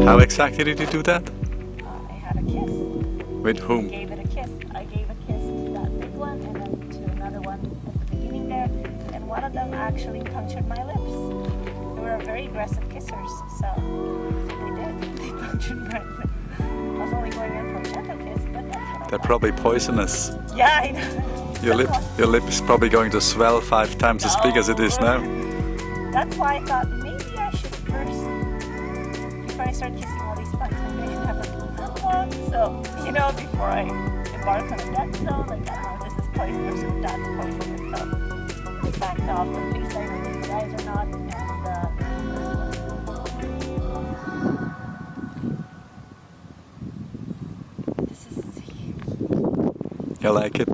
How exactly did you do that? I had a kiss. With whom? I gave it a kiss. I gave a kiss to that big one and then to another one at the beginning there. And one of them actually punctured my lips. They were very aggressive kissers, so they did. They punctured my lips. I was only going in for a gentle kiss, but that's what They're probably poisonous. Yeah, I know. Your lip is probably going to swell 5 times as big as it is now. That's why I thought maybe I should first, before I start kissing all these plants, maybe I should have like a little one. So, you know, before I embark on a death zone, like I don't know if this is poisonous or that's poisonous. So I backed off, but at least I know these guys are not. And this is huge. You like it?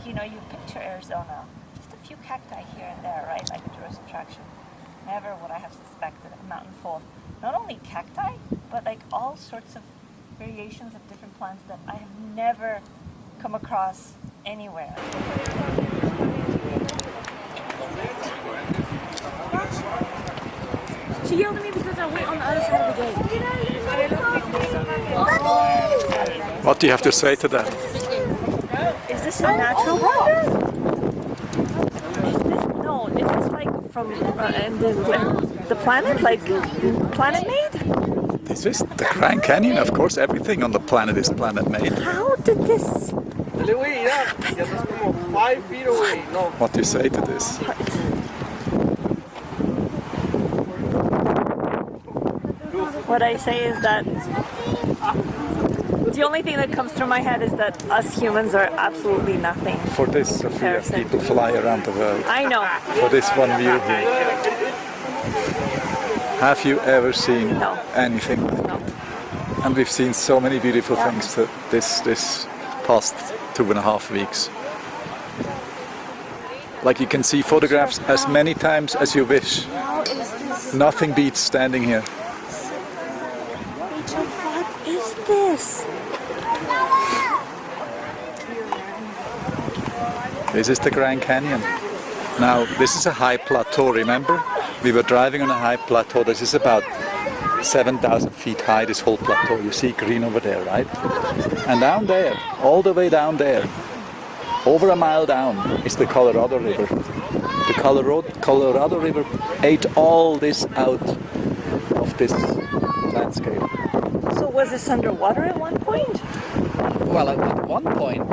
You know, you picture Arizona, just a few cacti here and there, right? Like a tourist attraction. Never would I have suspected a mountain full of not only cacti, but like all sorts of variations of different plants that I have never come across anywhere. She yelled at me because I went on the other side of the gate. What do you have to say to that? Is this a natural wonder? Is this, no, is this like from the planet? Like planet made? This is the Grand Canyon, of course. Everything on the planet is planet made. How did this? What do you say to this? What I say is that the only thing that comes through my head is that us humans are absolutely nothing. For this, Sophia, people fly around the world. I know. For this one view here. Have you ever seen anything like it? And we've seen so many beautiful things this past 2.5 weeks. Like you can see photographs as many times as you wish. Nothing beats standing here. What is this? This is the Grand Canyon. Now, this is a high plateau, remember? We were driving on a high plateau. This is about 7,000 feet high, this whole plateau. You see green over there, right? And down there, all the way down there, over a mile down, is the Colorado River. The Colorado River ate all this out of this landscape. So was this underwater at one point? Well, at one point,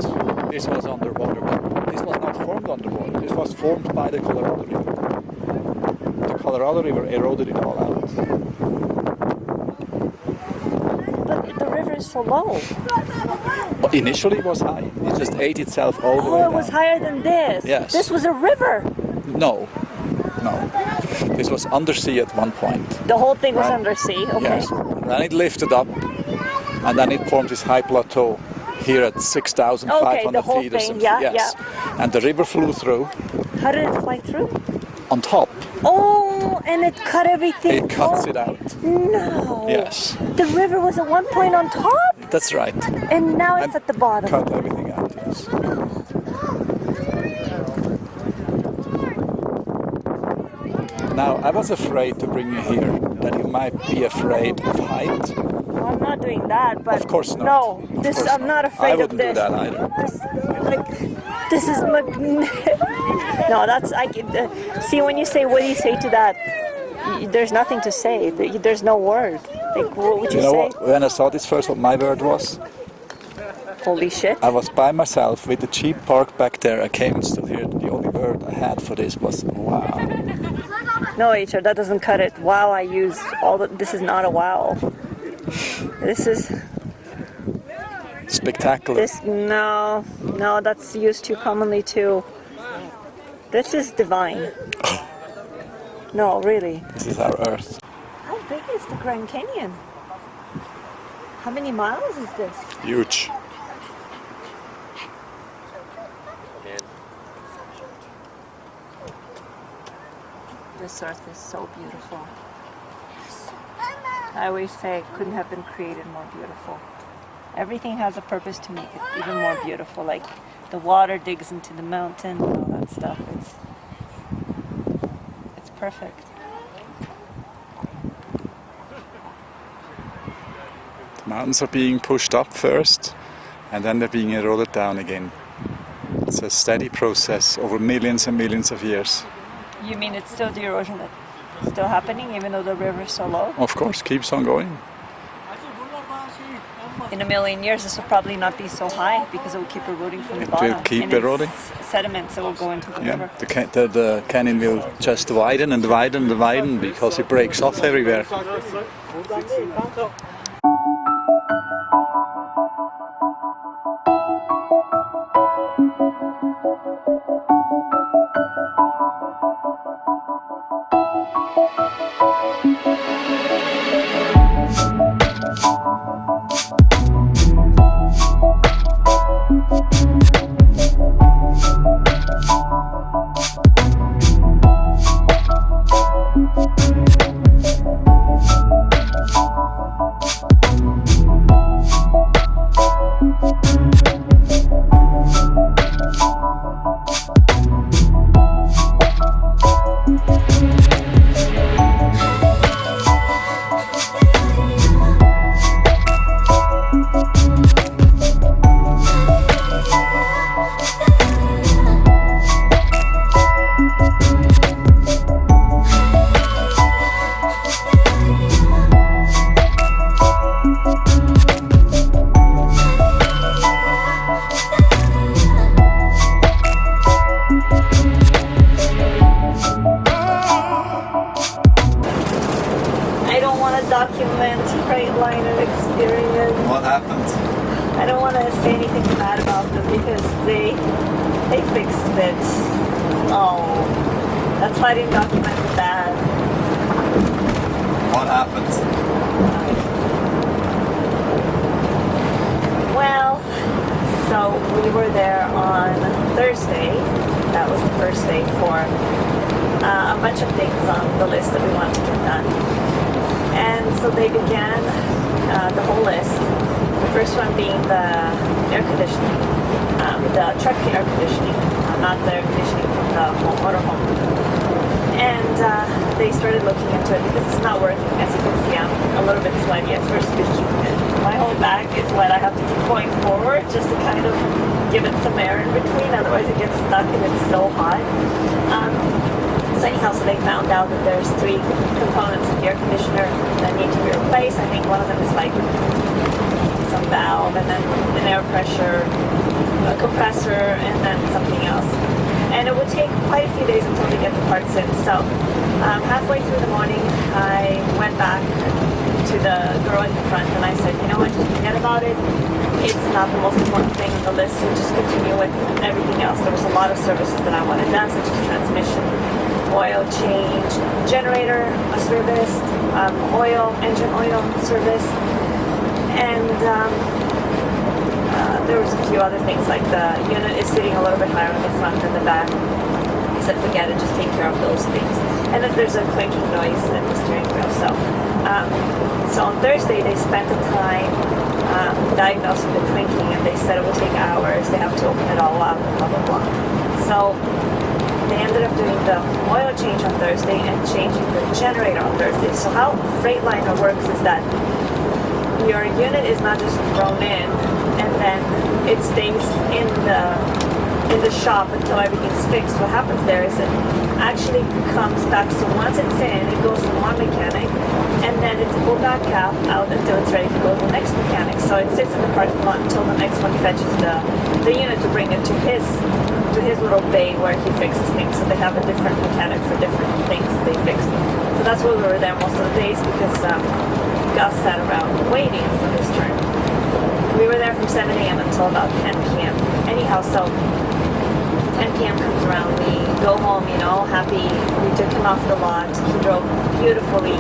this was underwater. This was not formed underwater. This was formed by the Colorado River. The Colorado River eroded it all out. But the river is so low. But initially it was high. It just ate itself all the way down. Oh, it was higher than this. Yes. This was a river. No. This was undersea at one point. The whole thing was undersea. Okay. Yes. And then it lifted up, and then it formed this high plateau here at 6,500 whole feet or thing, something. yeah, yes. And the river flew through. How did it fly through? On top. Oh, and it cut everything. It cuts it out. No. Yes. The river was at one point on top? That's right. And now it's at the bottom. Cut everything out, yes. Now, I was afraid to bring you here. that you might be afraid of height. Well, I'm not doing that, but Of course not. No, Of this course I'm not afraid I of wouldn't this. do that either. This is no, that's see, when you say, what do you say to that? There's nothing to say. There's no word. Like, what would you You know say? what? When I saw this first, what my word was? Holy shit. I was by myself with the Jeep parked back there. I came and stood here. The only word I had for this was wow. No, HR, that doesn't cut it. Wow, I used all the. This is not a wow. This is. Spectacular. This no, that's used too commonly too. This is divine. No, really. This is our Earth. How big is the Grand Canyon? How many miles is this? Huge. This earth is so beautiful. I always say it couldn't have been created more beautiful. Everything has a purpose to make it even more beautiful. Like the water digs into the mountain and all that stuff. It's perfect. The mountains are being pushed up first, and then they're being eroded down again. It's a steady process over millions and millions of years. You mean it's still the erosion that's still happening even though the river is so low? Of course, keeps on going. In a million years this will probably not be so high because it will keep eroding from the It bottom. will keep and it's eroding. sediments that will go into the Yeah, river. the canyon will just widen and widen and widen because it breaks off everywhere. Document Freightliner experience. What happened? I don't want to say anything bad about them because they fixed it. Oh, that's why I didn't document that. What happened? Well, so we were there on Thursday. That was the first day for a bunch of things on the list that we wanted to get done. And so they began the whole list. The first one being the air conditioning, the truck air conditioning, not the air conditioning from the motorhome. And they started looking into it because it's not working. As you can see, I'm a little bit sweaty at first because my whole back is wet. I have to keep going forward just to kind of give it some air in between, otherwise it gets stuck and it's so hot. So anyhow, so they found out that there's 3 components of the air conditioner that need to be replaced. I think one of them is like some valve, and then an air pressure, a compressor, and then something else. And it would take quite a few days until they get the parts in. So halfway through the morning, I went back to the girl in the front and I said, you know what, just forget about it. It's not the most important thing on the list, so just continue with everything else. There was a lot of services that I wanted done, such as transmission, oil change, generator service, engine oil service, and there was a few other things like the unit is sitting a little bit higher on the front than the back. He said forget it, just take care of those things. And then there's a clinking noise in the steering wheel. So on Thursday they spent the time diagnosing the clinking, and they said it will take hours. They have to open it all up, blah blah blah. So they ended up doing the oil change on Thursday and changing the generator on Thursday. So how Freightliner works is that your unit is not just thrown in and then it stays in the shop until everything's fixed. What happens there is it actually comes back. So once it's in, it goes to one mechanic and then it's pulled back out until it's ready to go to the next mechanic. So it sits in the parking lot until the next one fetches the unit to bring it to his little bay where he fixes things. So they have a different mechanic for different things that they fix. So that's why we were there most of the days, because Gus sat around waiting for his turn. We were there from 7 a.m. until about 10 p.m. Anyhow, so 10 p.m. comes around, we go home, you know, happy. We took him off the lot. He drove beautifully.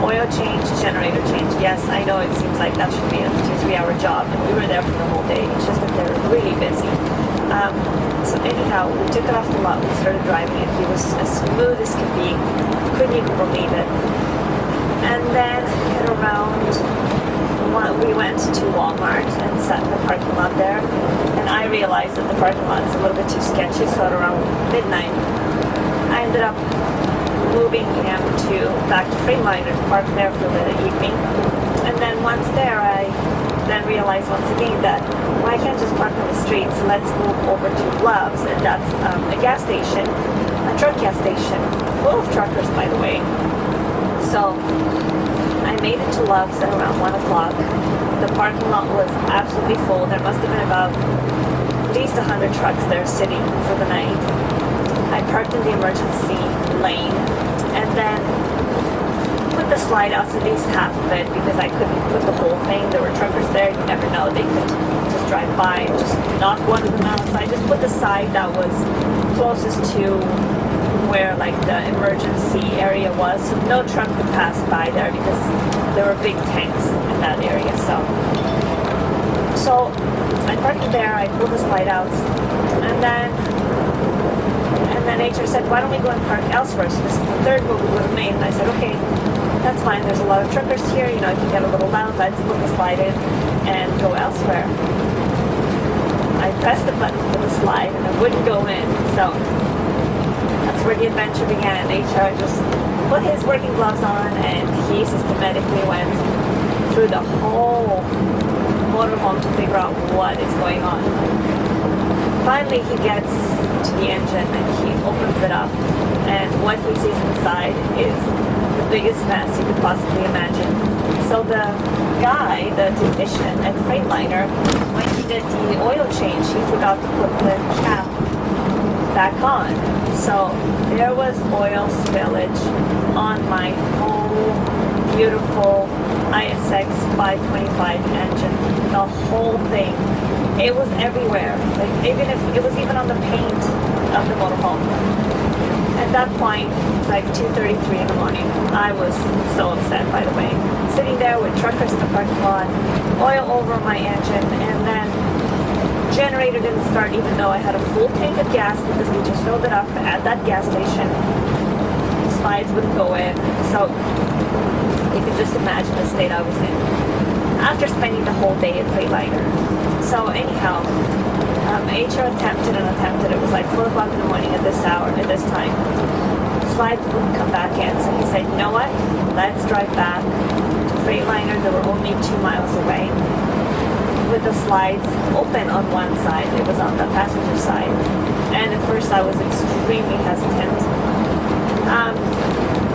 Oil change, generator change. Yes, I know it seems like that should be a 2-3 hour job, and we were there for the whole day. It's just that they're really busy. So anyhow, we took it off the lot. We started driving it. He was as smooth as could be. Couldn't even believe it. And then at around we went to Wal-Mart and sat in the parking lot there, and I realized that the parking lot is a little bit too sketchy, so at around midnight I ended up moving him back to Freightliner to park there for the evening. And then once there, I then realized once again that, well, I can't just park on the street, so let's move over to Love's, and that's a gas station, a truck gas station, full of truckers, by the way. So I made it to Love's at around 1 o'clock. The parking lot was absolutely full. There must have been about at least 100 trucks there sitting for the night. I parked in the emergency lane and then put the slide outs, at least half of it, because I couldn't put the whole thing. There were truckers there. You never know. They could just drive by and just knock one of them out. So I just put the side that was closest to where like the emergency area was, so no truck could pass by there because there were big tanks in that area. So I parked there, I pulled the slide out, and then HR said, why don't we go and park elsewhere? So this is the third move we would have made, and I said, okay, that's fine, there's a lot of truckers here, you know, I can get a little down, let's put the slide in and go elsewhere. I pressed the button for the slide and it wouldn't go in, so that's where the adventure began. HR just put his working gloves on and he systematically went through the whole motorhome to figure out what is going on. Finally he gets to the engine and he opens it up, and what he sees inside is the biggest mess you could possibly imagine. So the guy, the technician at Freightliner, when he did the oil change, he forgot to put the cap back on. So there was oil spillage on my whole beautiful ISX 525 engine. The whole thing. It was everywhere. Like even if it was even on the paint of the motorhome. At that point, it's like 2:33 in the morning. I was so upset, by the way. Sitting there with truckers in the parking lot, oil over my engine, and then generator didn't start even though I had a full tank of gas because we just filled it up at that gas station. Slides wouldn't go in. So you can just imagine the state I was in after spending the whole day at Freightliner. So anyhow, HR attempted and attempted. It was like 4 o'clock in the morning at this hour, at this time. Slides wouldn't come back in, so he said, you know what, let's drive back to Freightliner. They were only 2 miles away, with the slides open on one side. It was on the passenger side. And at first I was extremely hesitant,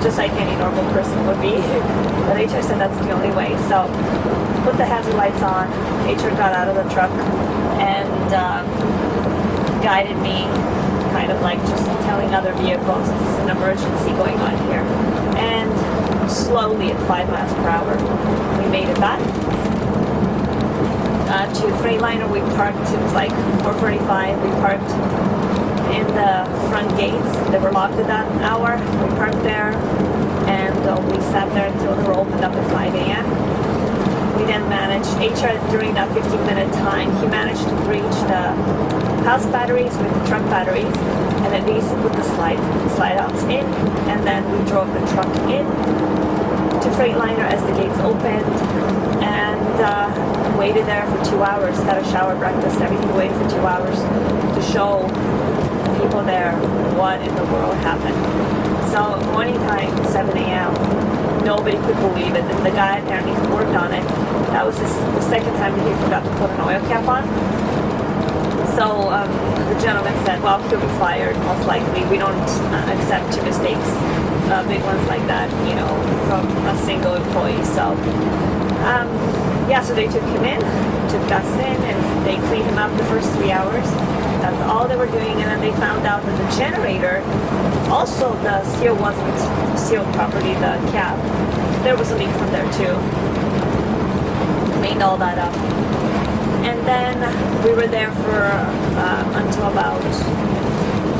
just like any normal person would be. But HR said that's the only way. So put the hazard lights on. HR got out of the truck and guided me, kind of like just telling other vehicles there's an emergency going on here. And slowly at 5 miles per hour, we made it back to Freightliner. We parked, it was like 4:45, we parked in the front gates. They were locked at that hour. We parked there and we sat there until they were opened up at 5 a.m. We then managed, HR during that 15-minute time, he managed to reach the house batteries with the truck batteries, and at least put the slide outs in, and then we drove the truck in to Freightliner as the gates opened, and waited there for 2 hours, had a shower, breakfast, everything, waited for 2 hours to show people there. What in the world happened? So morning time, 7 a.m. Nobody could believe it. The guy apparently worked on it. That was the second time that he forgot to put an oil cap on. So the gentleman said, well, he'll be fired most likely. We don't accept mistakes, big ones like that, you know, from a single employee. So yeah, so they took him in, took us in, and they cleaned him up the first 3 hours. That's all they were doing, and then they found out that the generator, also the seal wasn't sealed properly, the cap. There was a leak from there too. Cleaned all that up. And then we were there for until about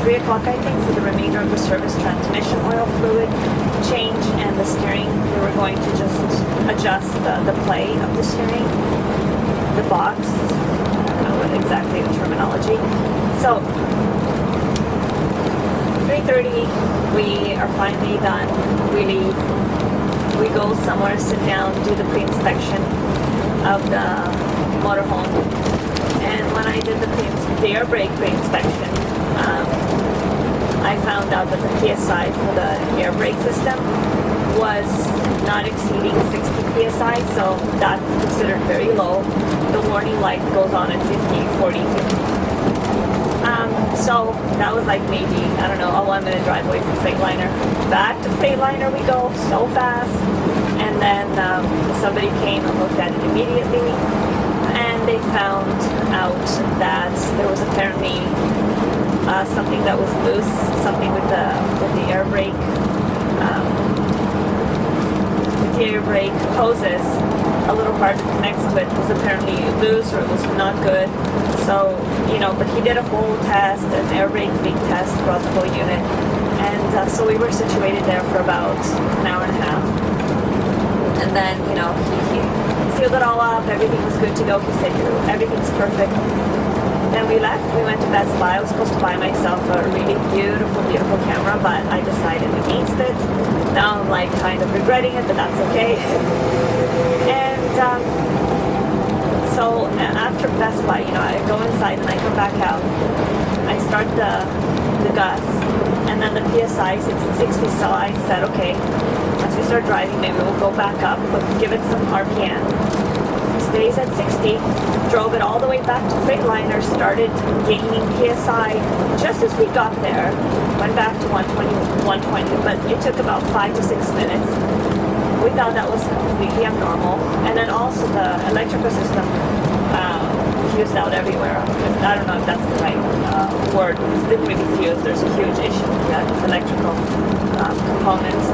3 o'clock, I think, for the remainder of the service. Transmission oil fluid change and the steering. We were going to just adjust the play of the steering, the box. I don't know what exactly the terminology. So 3:30, we are finally done. We leave. We go somewhere, sit down, do the pre-inspection of the motorhome. And when I did the air brake pre-inspection, I found out that the PSI for the air brake system was not exceeding 60 PSI, so that's considered very low. The warning light goes on at 50, 40, 50. So that was like maybe, I don't know, a 1 minute drive away from Freightliner. Back to Freightliner we go, so fast. And then somebody came and looked at it immediately. And they found out that there was apparently something that was loose, something with the air brake. With the air brake hoses, a little part that connects to it was apparently loose, or it was not good. So, you know, but he did a whole test, an air brake leak test throughout the whole unit. And so we were situated there for about an hour and a half. And then, you know, he sealed it all up, everything was good to go. He said, everything's perfect. Then we left, we went to Best Buy. I was supposed to buy myself a really beautiful, beautiful camera, but I decided against it. Now I'm like kind of regretting it, but that's okay. And so after Best Buy, you know, I go inside and I come back out. I start the gas, and then the PSI sits at 60, so I said, okay, as we start driving, maybe we'll go back up, but give it some RPM. Stays at 60, drove it all the way back to Freightliner, started gaining PSI just as we got there, went back to 120, but it took about 5 to 6 minutes. We thought that was completely abnormal. And then also the electrical system fused out everywhere. I don't know if that's the right word. It didn't really fuse. There's a huge issue with that electrical components.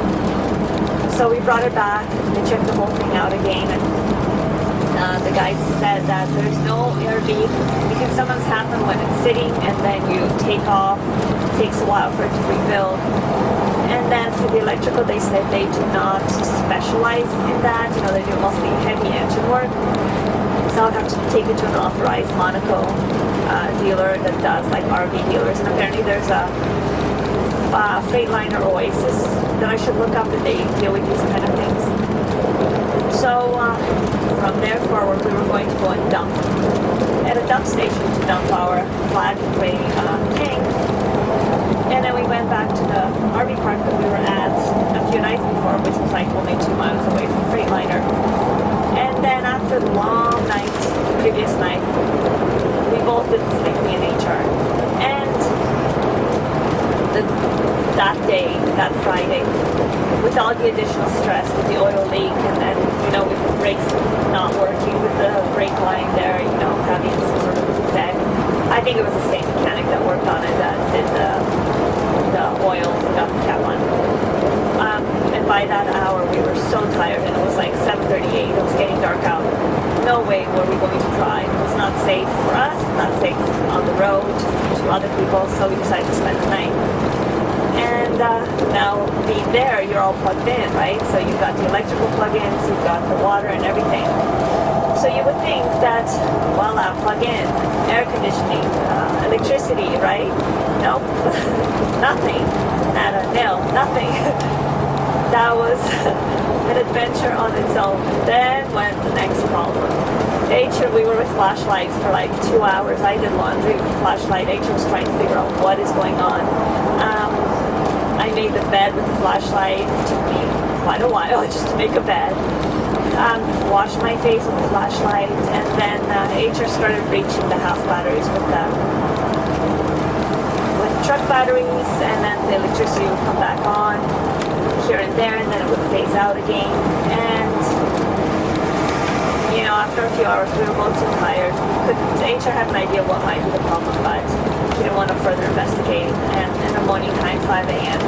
So we brought it back. They checked the whole thing out again. And the guy said that there's no air leak. It can sometimes happen when it's sitting and then you take off. It takes a while for it to rebuild. And then for the electrical, they said they do not specialize in that. You know, they do mostly heavy engine work. So I'll have to take it to an authorized Monaco dealer that does like RV dealers. And apparently there's a Freightliner Oasis that I should look up, and they deal with these kind of things. So from there forward, we were going to go and dump at a dump station to dump our flat gray tank. And then we went back to the RV park that we were at a few nights before, which was like only 2 miles away from Freightliner. And then after the long night, the previous night, we both didn't sleep, me and HR. And that day, that Friday, with all the additional stress with the oil leak, and then, you know, with the brakes not working, with the brake line there, you know, having some sort of defect. I think it was the same mechanic that worked on it that did the oil, got the cap on. And by that hour, we were so tired, and it was like 7:38. It was getting dark out. No way were we going to drive. It was not safe for us, not safe on the road to other people, so we decided to spend the night. And now being there, you're all plugged in, right? So you've got the electrical plug-ins, you've got the water and everything. So you would think that, voila, plug in, air conditioning, electricity, right? Nope, nothing. Nada, nil, nothing. That was an adventure on its own. Then went the next problem. H, we were with flashlights for like 2 hours. I did laundry with flashlight. H was trying to figure out what is going on. I made the bed with the flashlight. It took me quite a while just to make a bed. Washed my face with the flashlight, and then HR started reaching the house batteries with truck batteries, and then the electricity would come back on here and there, and then it would phase out again. And you know, after a few hours, we were both so tired. HR had an idea what might be the problem, but he didn't want to further investigate. And in the morning time, 5 a.m.,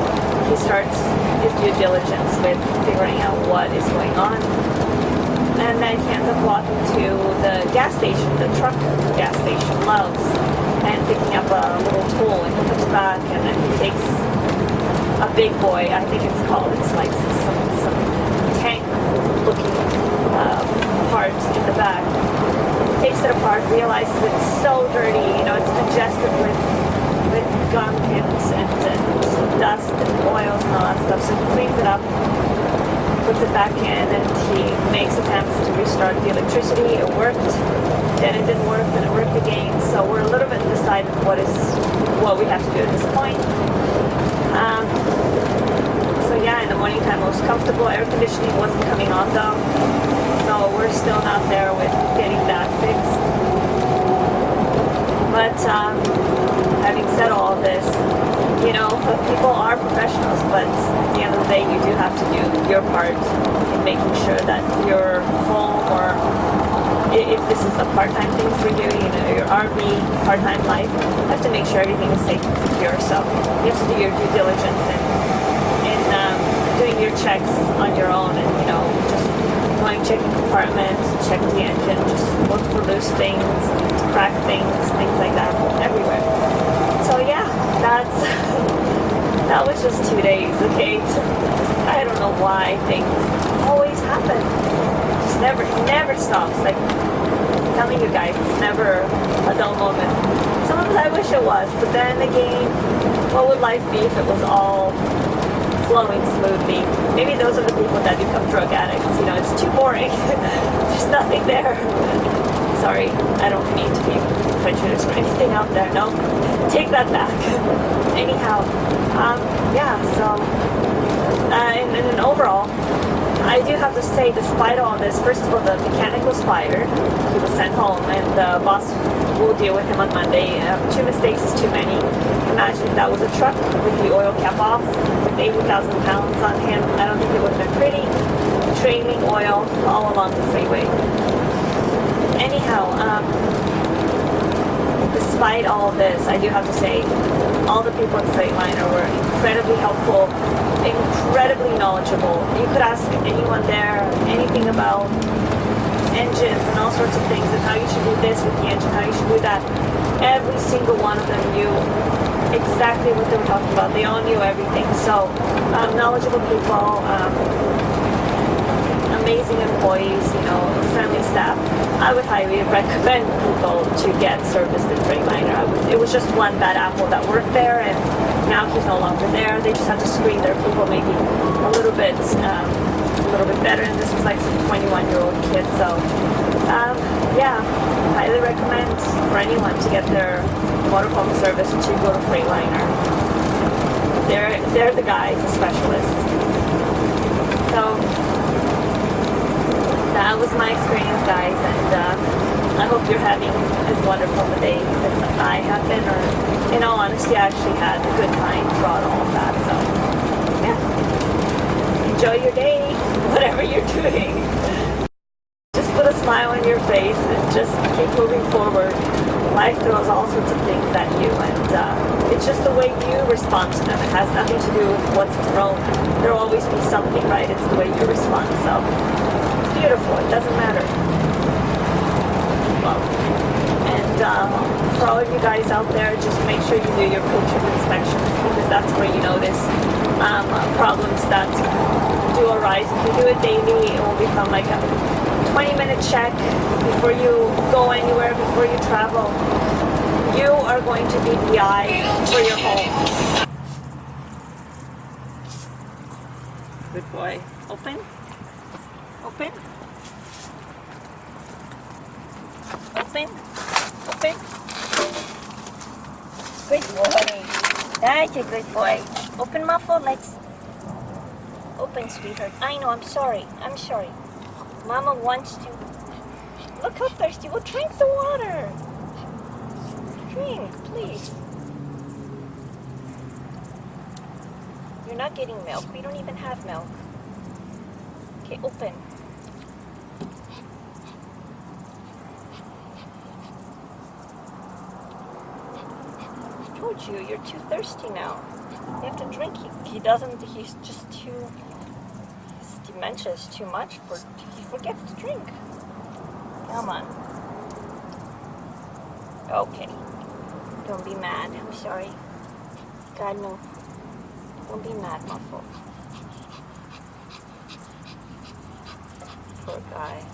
he starts his due diligence with figuring out what is going on. And then he ends up walking to the gas station, the truck gas station, Love's, and picking up a little tool, and he comes back, and then he takes a big boy, I think it's like some tank-looking parts in the back. Takes it apart, realizes it's so dirty, you know, it's congested with gunk and dust and oils and all that stuff, so he cleans it up, puts it back in, and he makes attempts to restart the electricity. It worked, then it didn't work, then it worked again. So we're a little bit undecided what we have to do at this point. So yeah, in the morning time it was comfortable. Air conditioning wasn't coming on though, so we're still not there with getting that fixed. But having said all of this, you know, people are professionals, but at the end of the day, you do have to do your part in making sure that your home, or if this is a part-time thing for you, you know, your RV, part-time life, you have to make sure everything is safe and secure. So you have to do your due diligence in doing your checks on your own, and, you know, just going, checking compartments, check the engine, just look for loose things, cracked things like that everywhere. So yeah, that was just 2 days, okay? I don't know why things always happen. It never stops. Like, I'm telling you guys, it's never a dull moment. Sometimes I wish it was, but then again, what would life be if it was all flowing smoothly? Maybe those are the people that become drug addicts. You know, it's too boring. There's nothing there. Sorry, I don't mean to be prejudiced or anything out there. No, take that back. Anyhow, yeah, so, and overall, I do have to say, despite all this, first of all, the mechanic was fired. He was sent home, and the boss will deal with him on Monday. 2 mistakes is too many. Imagine if that was a truck with the oil cap off, with 80,000 pounds on him. I don't think it would have been pretty. Trailing oil all along the freeway. Anyhow, despite all this, I do have to say, all the people at Freightliner were incredibly helpful, incredibly knowledgeable. You could ask anyone there anything about engines and all sorts of things, and how you should do this with the engine, how you should do that. Every single one of them knew exactly what they were talking about. They all knew everything. So, knowledgeable people, amazing employees, you know, friendly staff. I would highly recommend people to get serviced at Freightliner. It was just one bad apple that worked there, and now he's no longer there. They just have to screen their people maybe a little bit better, and this was like some 21-year-old kid. So, yeah, highly recommend for anyone to get their motorhome service to go to Freightliner. They're the guys, the specialists. So, that was my experience, guys, and I hope you're having as wonderful a day as I have been, or in all honesty, I actually had a good time throughout all of that. So, yeah, enjoy your day, whatever you're doing. Just put a smile on your face and just keep moving forward. Life throws all sorts of things at you, and it's just the way you respond to them. It has nothing to do with what's thrown. There will always be something, right? It's the way you respond. So, beautiful, it doesn't matter. Well, and for all of you guys out there, just make sure you do your pre-trip inspections, because that's where you notice problems that do arise. If you do it daily, it will become like a 20-minute check before you go anywhere, before you travel. You are going to be the eye for your home. Good boy. Open. Open. Open. Open. Good boy. That's a good boy. Open, Muffle. Let's open, sweetheart. I know. I'm sorry. I'm sorry. Mama wants to. Look how thirsty. Well, drink the water. Drink, please. You're not getting milk. We don't even have milk. Okay, open. I told you, you're too thirsty now. You have to drink. He doesn't, he's just too, his dementia is too much for, he forgets to drink. Come on. Okay. Don't be mad. I'm sorry. God, no. Don't be mad, Muffle. Poor guy.